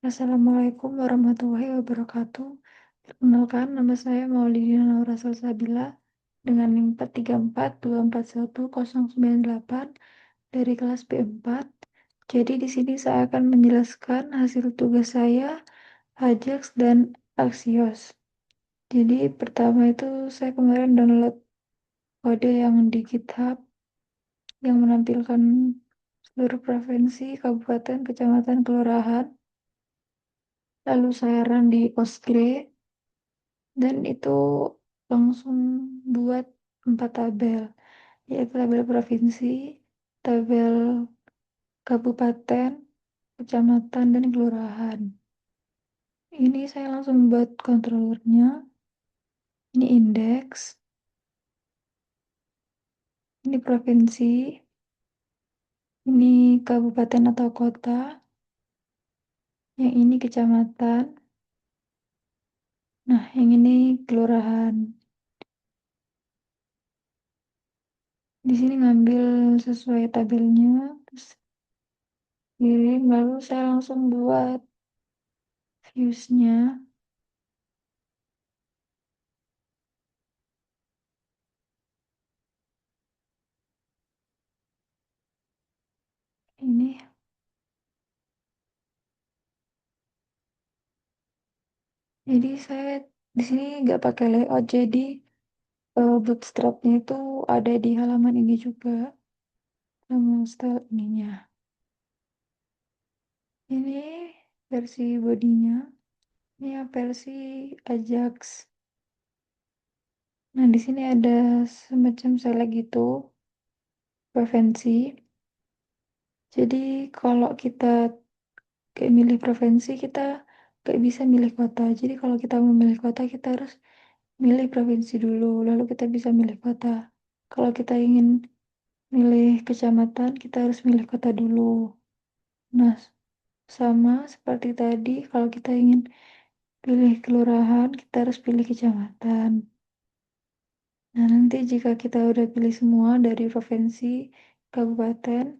Assalamualaikum warahmatullahi wabarakatuh. Perkenalkan, nama saya Maulidina Naura Salsabila dengan NIM 434241098 dari kelas B4. Jadi di sini saya akan menjelaskan hasil tugas saya, Ajax dan Axios. Jadi pertama itu saya kemarin download kode yang di GitHub yang menampilkan seluruh provinsi, kabupaten, kecamatan, kelurahan. Lalu saya run di Postgre. Dan itu langsung buat 4 tabel, yaitu tabel provinsi, tabel kabupaten, kecamatan, dan kelurahan. Ini saya langsung buat controllernya. Ini indeks, ini provinsi, ini kabupaten atau kota, yang ini kecamatan, nah yang ini kelurahan. Di sini ngambil sesuai tabelnya, terus kirim, lalu saya langsung buat viewsnya. Ini jadi saya di sini nggak pakai layout, jadi bootstrapnya itu ada di halaman ini juga sama style ininya. Ini versi bodinya, ini yang versi Ajax. Nah di sini ada semacam select gitu, provinsi. Jadi kalau kita kayak milih provinsi, kita nggak bisa milih kota. Jadi kalau kita mau milih kota, kita harus milih provinsi dulu, lalu kita bisa milih kota. Kalau kita ingin milih kecamatan, kita harus milih kota dulu. Nah, sama seperti tadi, kalau kita ingin pilih kelurahan, kita harus pilih kecamatan. Nah, nanti jika kita udah pilih semua dari provinsi, kabupaten,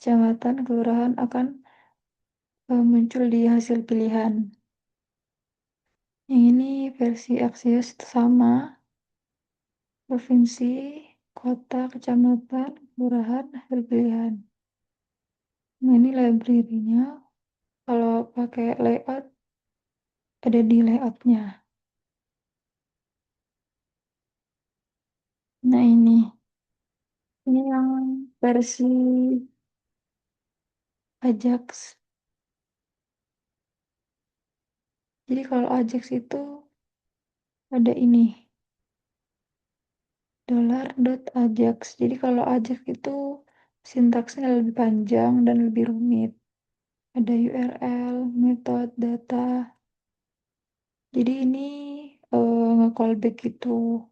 kecamatan, kelurahan akan muncul di hasil pilihan. Yang ini versi Axios itu sama, provinsi, kota, kecamatan, kelurahan, hasil pilihan. Nah, ini library-nya. Kalau pakai layout, ada di layoutnya. Nah, ini yang versi Ajax. Jadi kalau Ajax itu ada ini, $.ajax. Jadi kalau Ajax itu sintaksnya lebih panjang dan lebih rumit. Ada URL, method, data. Jadi ini nge-callback gitu.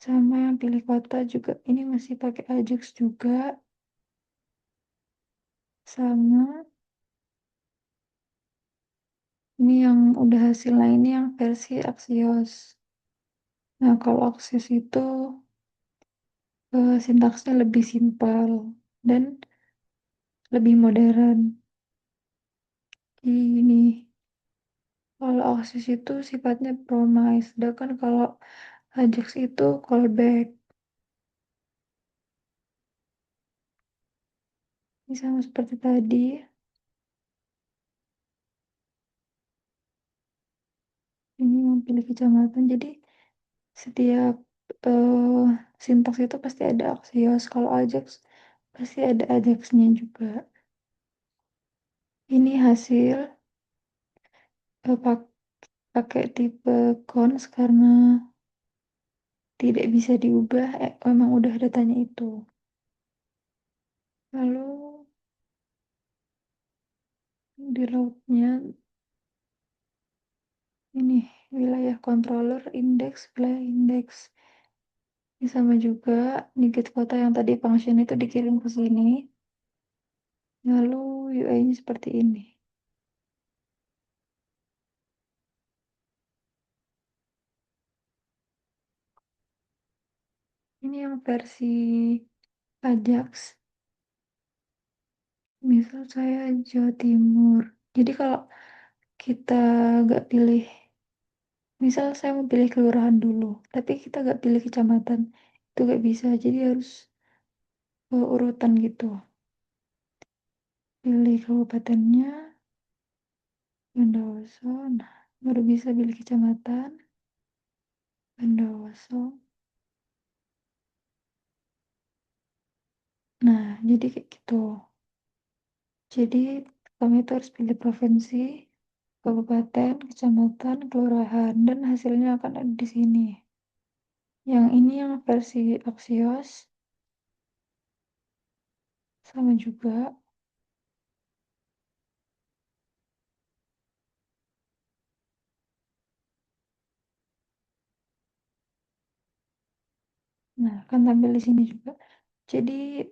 Sama yang pilih kota juga ini masih pakai Ajax juga. Sama ini yang udah hasil lainnya yang versi Axios. Nah, kalau Axios itu sintaksnya lebih simpel dan lebih modern. Ini kalau Axios itu sifatnya promise, sedangkan kalau Ajax itu callback. Ini sama seperti tadi. Ini yang pilih kecamatan. Jadi setiap eh, sintaks itu pasti ada Axios. Kalau Ajax pasti ada Ajaxnya juga. Ini hasil pakai tipe cons karena tidak bisa diubah. Memang udah datanya itu. Lalu di lautnya ini wilayah controller indeks, wilayah indeks. Ini sama juga di get kota yang tadi function itu dikirim ke sini. Lalu UI-nya seperti ini. Ini yang versi Ajax. Misal saya Jawa Timur. Jadi kalau kita nggak pilih, misal saya mau pilih kelurahan dulu, tapi kita nggak pilih kecamatan, itu nggak bisa. Jadi harus urutan gitu. Pilih kabupatennya, Bondowoso, nah baru bisa pilih kecamatan, Bondowoso. Nah, jadi kayak gitu. Jadi kami itu harus pilih provinsi, kabupaten, kecamatan, kelurahan, dan hasilnya akan ada di sini. Yang ini yang versi Axios, sama juga. Nah, akan tampil di sini juga. Jadi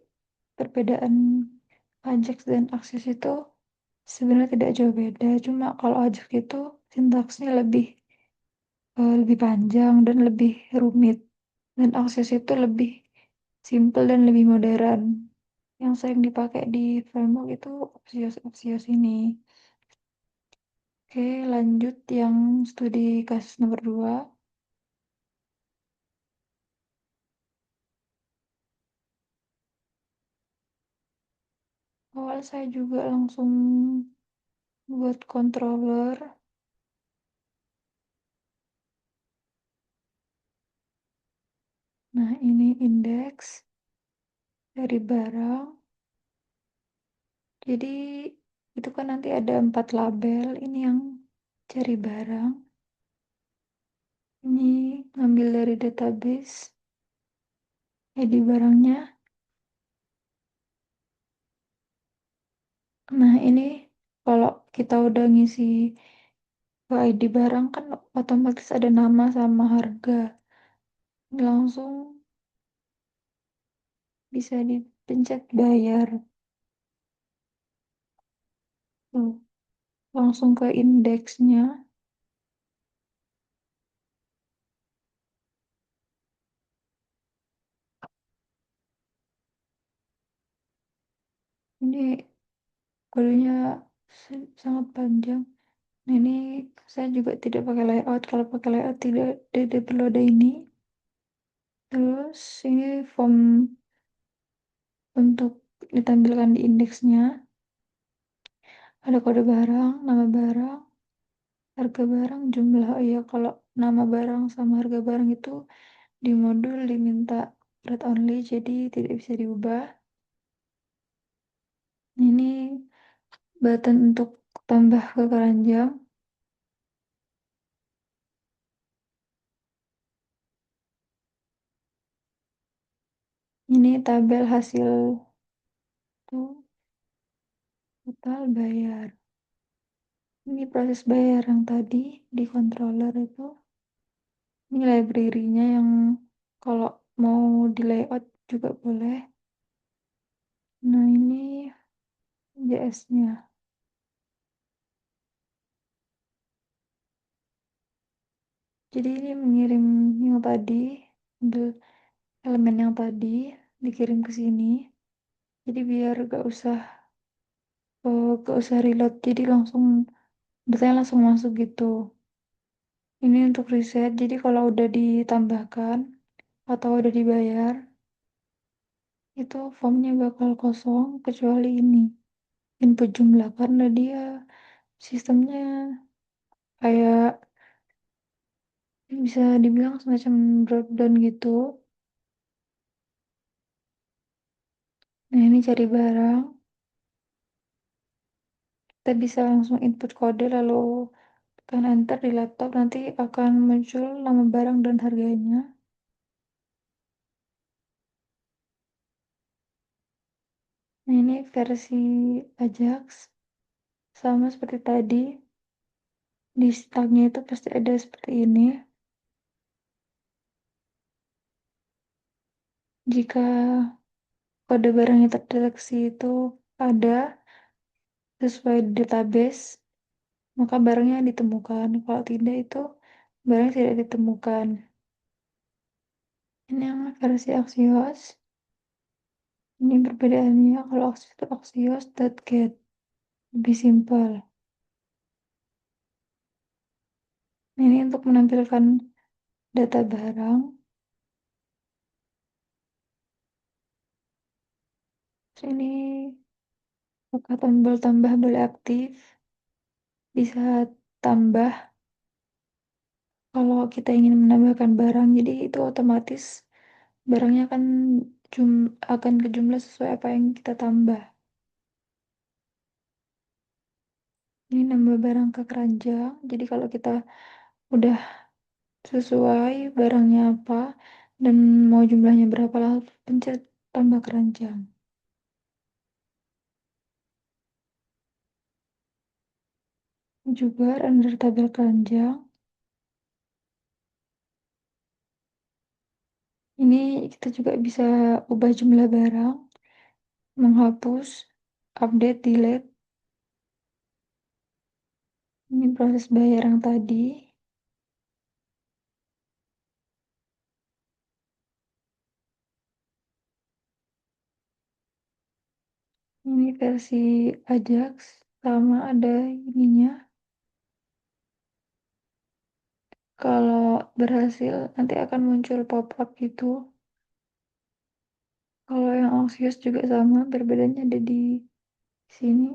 perbedaan Ajax dan Axios itu sebenarnya tidak jauh beda. Cuma kalau Ajax itu sintaksnya lebih panjang dan lebih rumit. Dan Axios itu lebih simple dan lebih modern. Yang sering dipakai di framework itu Axios ini. Oke, lanjut yang studi kasus nomor 2. Awal saya juga langsung buat controller. Nah, ini indeks dari barang. Jadi, itu kan nanti ada 4 label. Ini yang cari barang. Ini ngambil dari database. ID barangnya. Nah, ini kalau kita udah ngisi ke ID barang kan otomatis ada nama sama harga. Langsung bisa dipencet bayar. Tuh, langsung ke indeksnya. Ini kodenya sangat panjang. Nah, ini saya juga tidak pakai layout. Kalau pakai layout tidak perlu ada ini. Terus ini form untuk ditampilkan di indeksnya. Ada kode barang, nama barang, harga barang, jumlah. Oh iya, kalau nama barang sama harga barang itu di modul diminta read only, jadi tidak bisa diubah. Ini button untuk tambah ke keranjang. Ini tabel hasil tuh total bayar. Ini proses bayar yang tadi di controller itu. Ini library-nya yang kalau mau di layout juga boleh. Nah, ini JS-nya. Jadi ini mengirim yang tadi, ambil elemen yang tadi, dikirim ke sini. Jadi biar gak usah reload. Jadi langsung, datanya langsung masuk gitu. Ini untuk reset. Jadi kalau udah ditambahkan atau udah dibayar, itu formnya bakal kosong kecuali ini. Input jumlah karena dia sistemnya kayak bisa dibilang semacam dropdown gitu. Nah, ini cari barang. Kita bisa langsung input kode lalu tekan enter di laptop. Nanti akan muncul nama barang dan harganya. Nah, ini versi Ajax. Sama seperti tadi. Di stagnya itu pasti ada seperti ini. Jika kode barang yang terdeteksi itu ada sesuai database, maka barangnya ditemukan. Kalau tidak itu barang tidak ditemukan. Ini yang versi Axios. Ini perbedaannya kalau Axios itu Axios.get, lebih simpel. Nah, ini untuk menampilkan data barang. Terus ini apakah tombol tambah boleh aktif, bisa tambah kalau kita ingin menambahkan barang. Jadi itu otomatis barangnya akan ke jumlah sesuai apa yang kita tambah. Ini nambah barang ke keranjang. Jadi kalau kita udah sesuai barangnya apa dan mau jumlahnya berapa, lalu pencet tambah keranjang. Juga render tabel keranjang. Ini kita juga bisa ubah jumlah barang, menghapus, update, delete. Ini proses bayar yang tadi. Ini versi Ajax, sama ada ininya. Kalau berhasil nanti akan muncul pop-up gitu. Kalau yang Axios juga sama, perbedaannya ada di sini.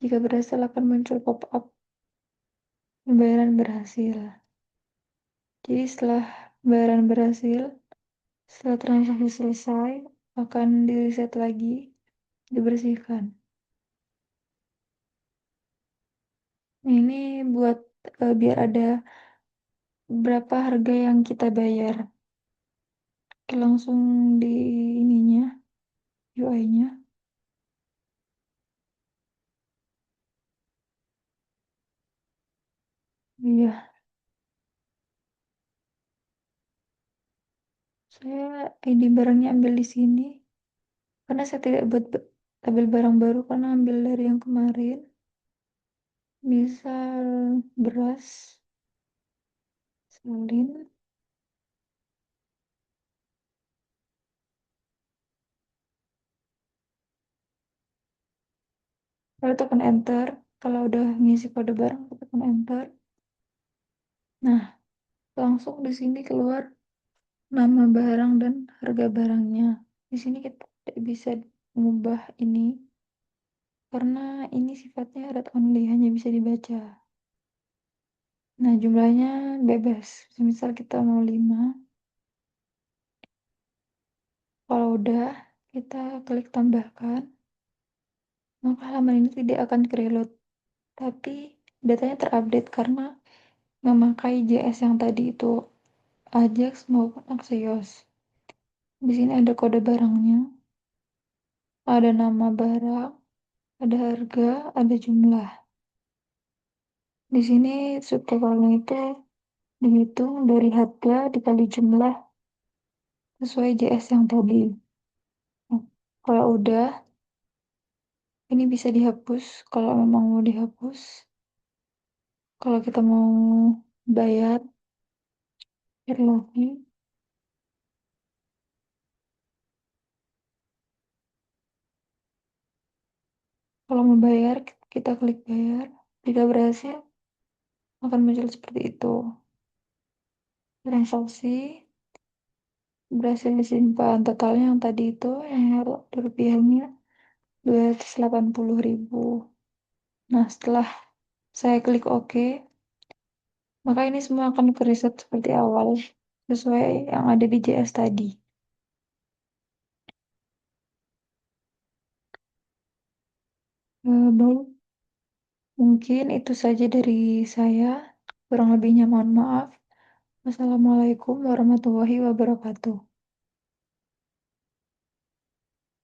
Jika berhasil akan muncul pop-up pembayaran berhasil. Jadi setelah pembayaran berhasil, setelah transaksi selesai, akan di reset lagi, dibersihkan. Nah, ini buat biar ada berapa harga yang kita bayar. Oke, langsung di ininya, UI-nya. Iya, saya ID barangnya ambil di sini. Karena saya tidak buat tabel barang baru karena ambil dari yang kemarin. Misal beras, salin. Lalu tekan enter. Kalau udah ngisi kode barang, tekan enter. Nah, langsung di sini keluar nama barang dan harga barangnya. Di sini kita tidak bisa mengubah ini karena ini sifatnya read only, hanya bisa dibaca. Nah, jumlahnya bebas. Misal kita mau 5. Kalau udah, kita klik tambahkan. Maka halaman ini tidak akan reload, tapi datanya terupdate karena memakai JS yang tadi itu, Ajax maupun Axios. Di sini ada kode barangnya, ada nama barang, ada harga, ada jumlah. Di sini subtotalnya itu dihitung dari harga dikali jumlah sesuai JS yang tadi. Nah, kalau udah, ini bisa dihapus kalau memang mau dihapus. Kalau kita mau bayar, lagi. Kalau mau bayar, kita klik bayar. Jika berhasil, akan muncul seperti itu. Transaksi berhasil disimpan. Totalnya yang tadi itu, yang rupiahnya 280.000. Nah, setelah saya klik OK, maka ini semua akan ke reset seperti awal, sesuai yang ada di JS tadi. Baik, mungkin itu saja dari saya. Kurang lebihnya mohon maaf. Wassalamualaikum warahmatullahi wabarakatuh.